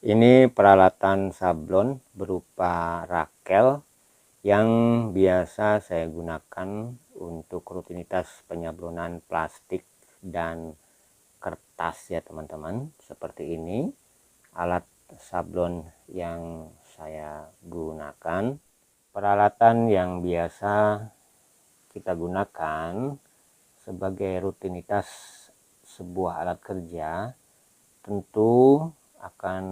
Ini peralatan sablon berupa rakel yang biasa saya gunakan untuk rutinitas penyablonan plastik dan kertas ya teman-teman. Seperti ini alat sablon yang saya gunakan. Peralatan yang biasa kita gunakan sebagai rutinitas sebuah alat kerja tentu akan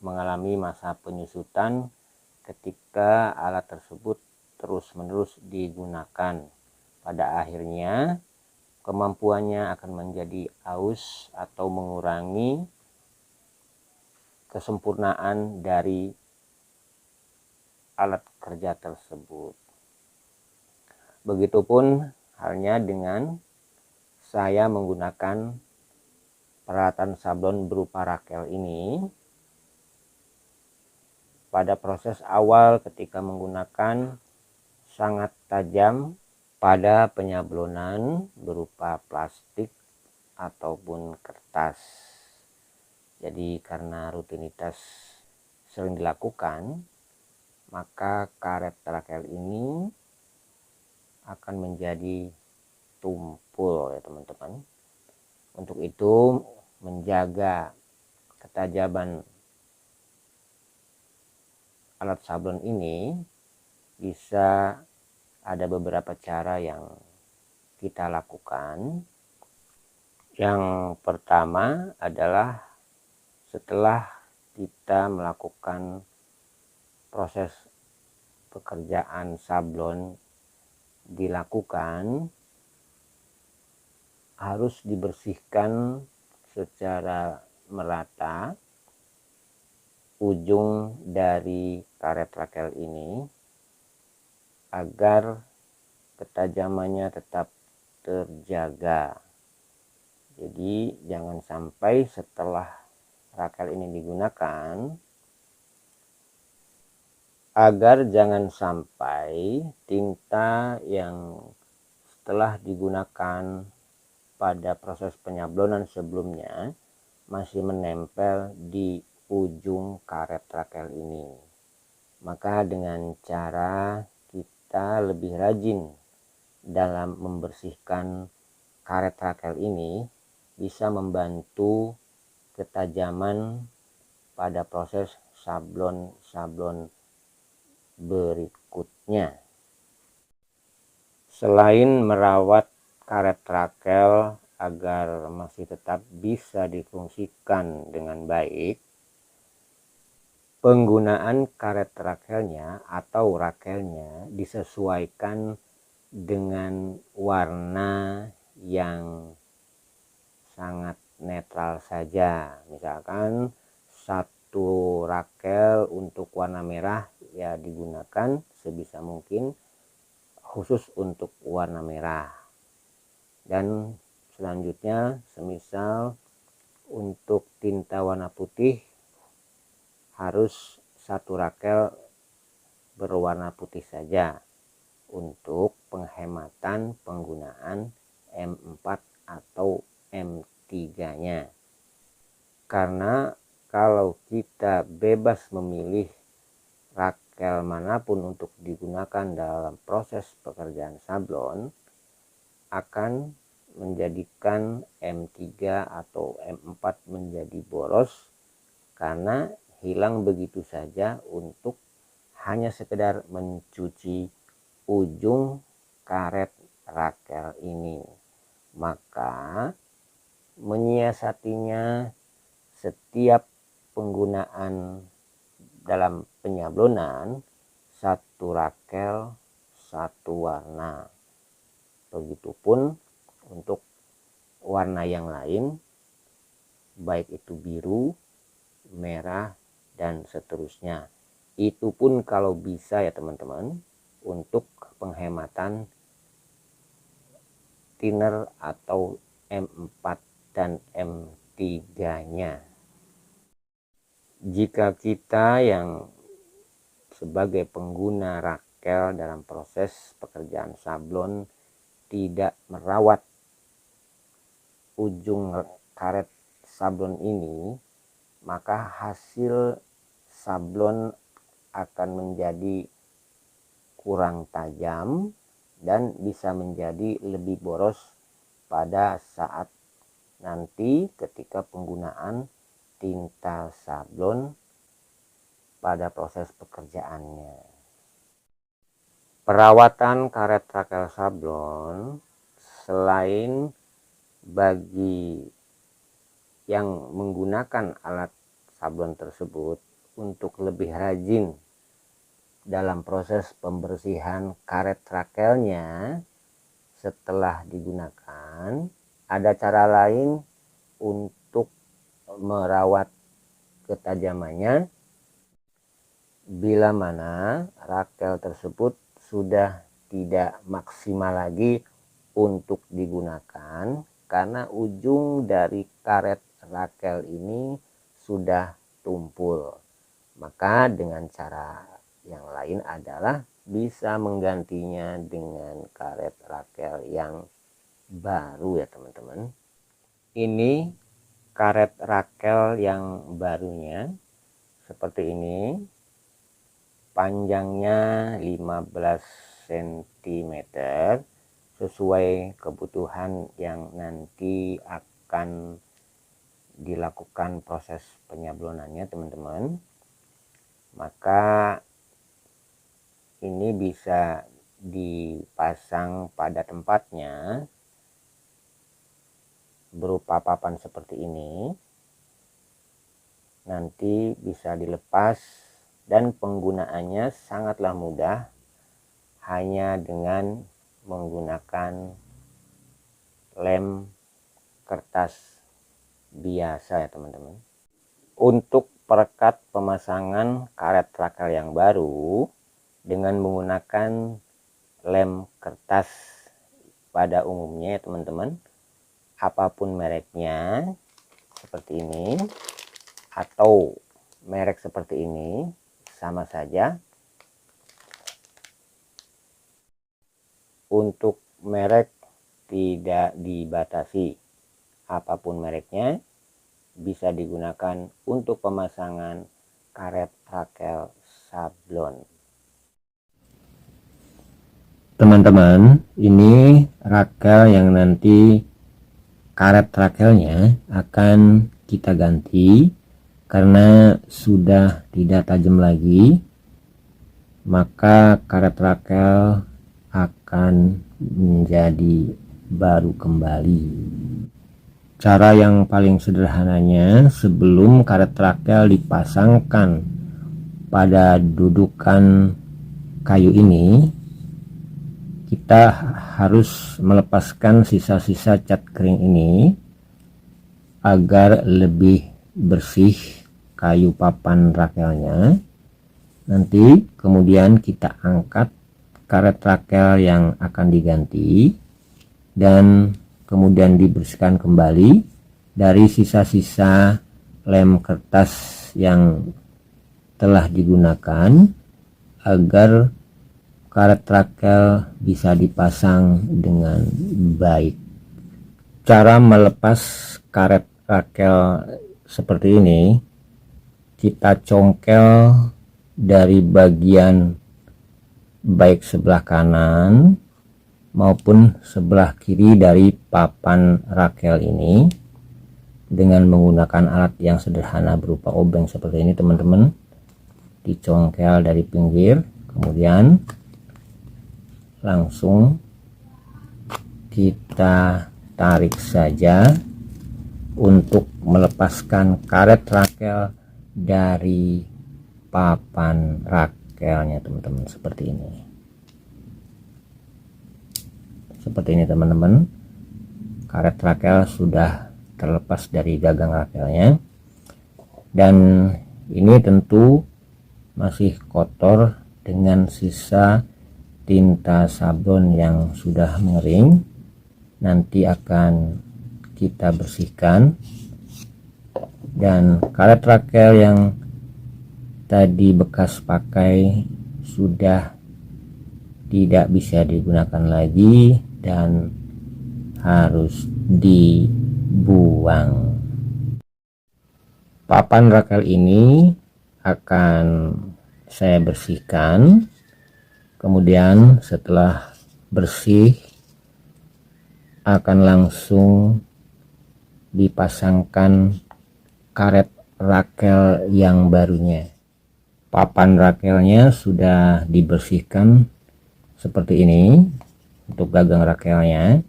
mengalami masa penyusutan ketika alat tersebut terus-menerus digunakan. Pada akhirnya kemampuannya akan menjadi aus atau mengurangi kesempurnaan dari alat kerja tersebut. Begitupun halnya dengan saya menggunakan peralatan sablon berupa rakel ini. Pada proses awal ketika menggunakan sangat tajam pada penyablonan berupa plastik ataupun kertas. Jadi karena rutinitas sering dilakukan, maka karet rakel ini akan menjadi tumpul ya teman-teman. Untuk itu menjaga ketajaman alat sablon ini bisa ada beberapa cara yang kita lakukan. Yang pertama adalah setelah kita melakukan proses pekerjaan sablon dilakukan, harus dibersihkan secara merata ujung dari karet rakel ini agar ketajamannya tetap terjaga. Jadi jangan sampai setelah rakel ini digunakan, agar jangan sampai tinta yang setelah digunakan pada proses penyablonan sebelumnya masih menempel di ujung karet rakel ini. Maka dengan cara kita lebih rajin dalam membersihkan karet rakel ini bisa membantu ketajaman pada proses sablon-sablon berikutnya. Selain merawat karet rakel agar masih tetap bisa difungsikan dengan baik, penggunaan karet rakelnya atau rakelnya disesuaikan dengan warna yang sangat netral saja. Misalkan satu rakel untuk warna merah ya digunakan sebisa mungkin khusus untuk warna merah. Dan selanjutnya semisal untuk tinta warna putih harus satu rakel berwarna putih saja untuk penghematan penggunaan M4 atau M3-nya. Karena kalau kita bebas memilih rakel manapun untuk digunakan dalam proses pekerjaan sablon, akan menjadikan M3 atau M4 menjadi boros karena hilang begitu saja untuk hanya sekedar mencuci ujung karet rakel ini. Maka menyiasatinya setiap penggunaan dalam penyablonan satu rakel satu warna. Begitupun untuk warna yang lain, baik itu biru, merah, dan seterusnya. Itu pun kalau bisa ya teman-teman, untuk penghematan thinner atau M4 dan M3-nya. Jika kita yang sebagai pengguna rakel dalam proses pekerjaan sablon tidak merawat ujung karet sablon ini, maka hasil sablon akan menjadi kurang tajam dan bisa menjadi lebih boros pada saat nanti ketika penggunaan tinta sablon pada proses pekerjaannya. Perawatan karet rakel sablon selain bagi yang menggunakan alat sablon tersebut untuk lebih rajin dalam proses pembersihan karet rakelnya setelah digunakan, ada cara lain untuk merawat ketajamannya bila mana rakel tersebut sudah tidak maksimal lagi untuk digunakan karena ujung dari karet rakel ini sudah tumpul. Maka dengan cara yang lain adalah bisa menggantinya dengan karet rakel yang baru ya teman-teman. Ini karet rakel yang barunya seperti ini, panjangnya 15 cm sesuai kebutuhan yang nanti akan dilakukan proses penyablonannya teman-teman. Maka ini bisa dipasang pada tempatnya berupa papan seperti ini, nanti bisa dilepas dan penggunaannya sangatlah mudah, hanya dengan menggunakan lem kertas biasa ya teman-teman. Untuk perekat pemasangan karet rakel yang baru dengan menggunakan lem kertas pada umumnya ya teman-teman, apapun mereknya seperti ini atau merek seperti ini sama saja. Untuk merek tidak dibatasi, apapun mereknya bisa digunakan untuk pemasangan karet rakel sablon. Teman-teman, ini rakel yang nanti karet rakelnya akan kita ganti karena sudah tidak tajam lagi, maka karet rakel akan menjadi baru kembali. Cara yang paling sederhananya, sebelum karet rakel dipasangkan pada dudukan kayu ini, kita harus melepaskan sisa-sisa cat kering ini agar lebih bersih kayu papan rakelnya. Nanti kemudian kita angkat karet rakel yang akan diganti dan kemudian dibersihkan kembali dari sisa-sisa lem kertas yang telah digunakan agar karet rakel bisa dipasang dengan baik. Cara melepas karet rakel seperti ini, kita congkel dari bagian baik sebelah kanan maupun sebelah kiri dari papan rakel ini dengan menggunakan alat yang sederhana berupa obeng seperti ini teman-teman. Dicongkel dari pinggir, kemudian langsung kita tarik saja untuk melepaskan karet rakel dari papan rakelnya teman-teman, seperti ini. Seperti ini teman-teman, karet rakel sudah terlepas dari gagang rakelnya, dan ini tentu masih kotor dengan sisa tinta sablon yang sudah mengering. Nanti akan kita bersihkan, dan karet rakel yang tadi bekas pakai sudah tidak bisa digunakan lagi dan harus dibuang. Papan rakel ini akan saya bersihkan, kemudian setelah bersih akan langsung dipasangkan karet rakel yang barunya. Papan rakelnya sudah dibersihkan seperti ini untuk gagang rakelnya,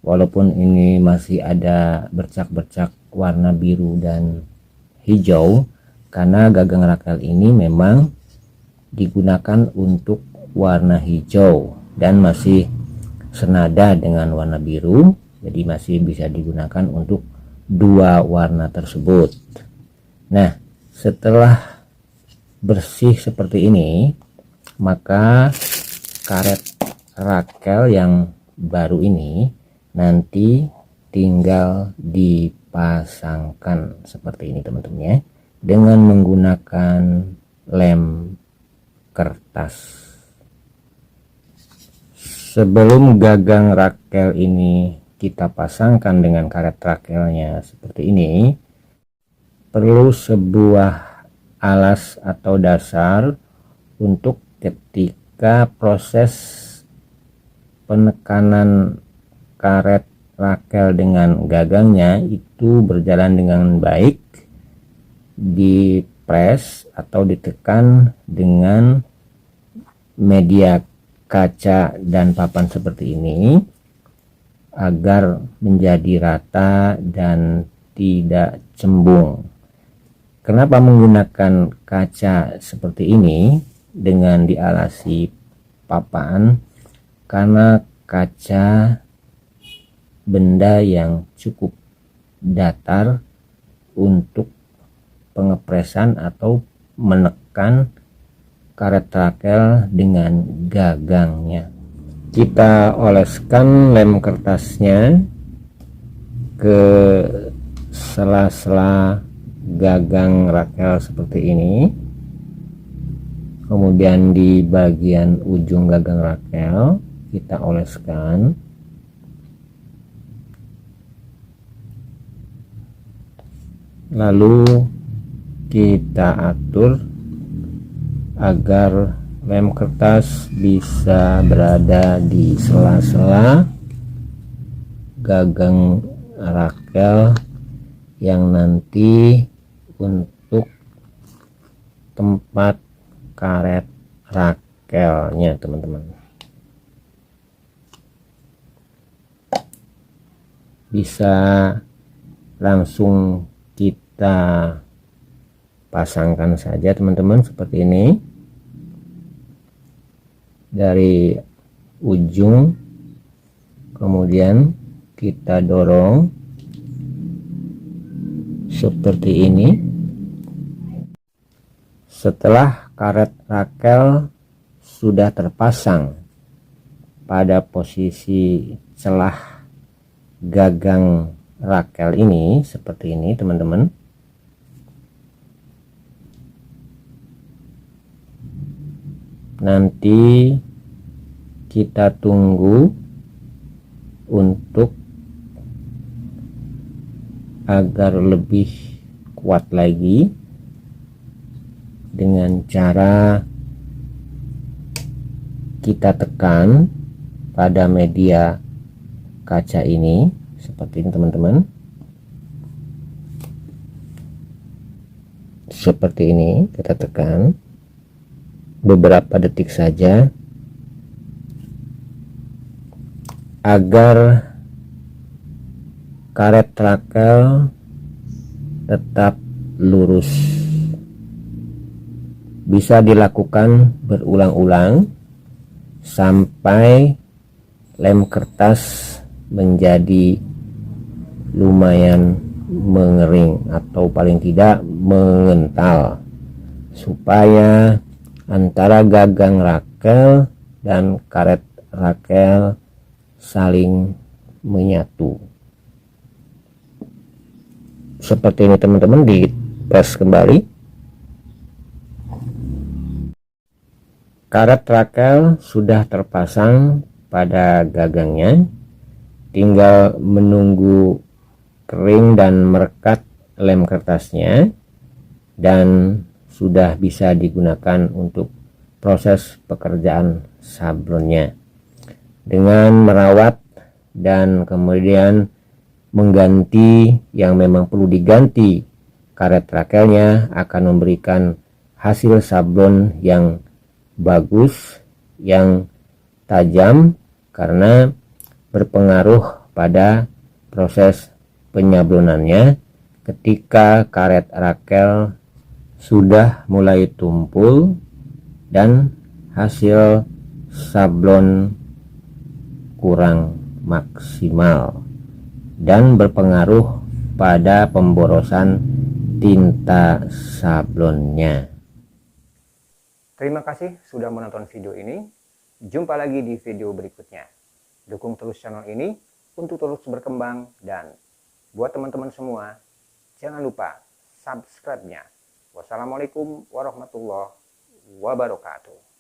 walaupun ini masih ada bercak-bercak warna biru dan hijau karena gagang rakel ini memang digunakan untuk warna hijau dan masih senada dengan warna biru, jadi masih bisa digunakan untuk dua warna tersebut. Nah, setelah bersih seperti ini, maka karet rakel yang baru ini nanti tinggal dipasangkan seperti ini teman-teman ya, dengan menggunakan lem kertas. Sebelum gagang rakel ini kita pasangkan dengan karet rakelnya seperti ini, perlu sebuah alas atau dasar untuk ketika proses penekanan karet rakel dengan gagangnya itu berjalan dengan baik, dipres atau ditekan dengan media kaca dan papan seperti ini agar menjadi rata dan tidak cembung. Kenapa menggunakan kaca seperti ini dengan dialasi papan? Karena kaca benda yang cukup datar untuk pengepresan atau menekan karet rakel dengan gagangnya. Kita oleskan lem kertasnya ke sela-sela gagang rakel seperti ini, kemudian di bagian ujung gagang rakel kita oleskan, lalu kita atur agar lem kertas bisa berada di sela-sela gagang rakel yang nanti untuk tempat karet rakelnya teman-teman. Bisa langsung kita pasangkan saja teman-teman seperti ini, dari ujung kemudian kita dorong seperti ini. Setelah karet rakel sudah terpasang pada posisi celah gagang rakel ini seperti ini teman-teman, nanti kita tunggu untuk agar lebih kuat lagi dengan cara kita tekan pada media kaca ini seperti ini teman-teman, seperti ini. Kita tekan beberapa detik saja agar karet rakel tetap lurus. Bisa dilakukan berulang-ulang sampai lem kertas menjadi lumayan mengering atau paling tidak mengental, supaya antara gagang rakel dan karet rakel saling menyatu seperti ini teman-teman. Dipres kembali. Karet rakel sudah terpasang pada gagangnya, tinggal menunggu kering dan merekat lem kertasnya dan sudah bisa digunakan untuk proses pekerjaan sablonnya. Dengan merawat dan kemudian mengganti yang memang perlu diganti karet rakelnya akan memberikan hasil sablon yang bagus, yang tajam, karena berpengaruh pada proses penyablonannya. Ketika karet rakel sudah mulai tumpul dan hasil sablon kurang maksimal dan berpengaruh pada pemborosan tinta sablonnya. Terima kasih sudah menonton video ini. Jumpa lagi di video berikutnya. Dukung terus channel ini untuk terus berkembang, dan buat teman-teman semua, jangan lupa subscribe-nya. Wassalamualaikum warahmatullahi wabarakatuh.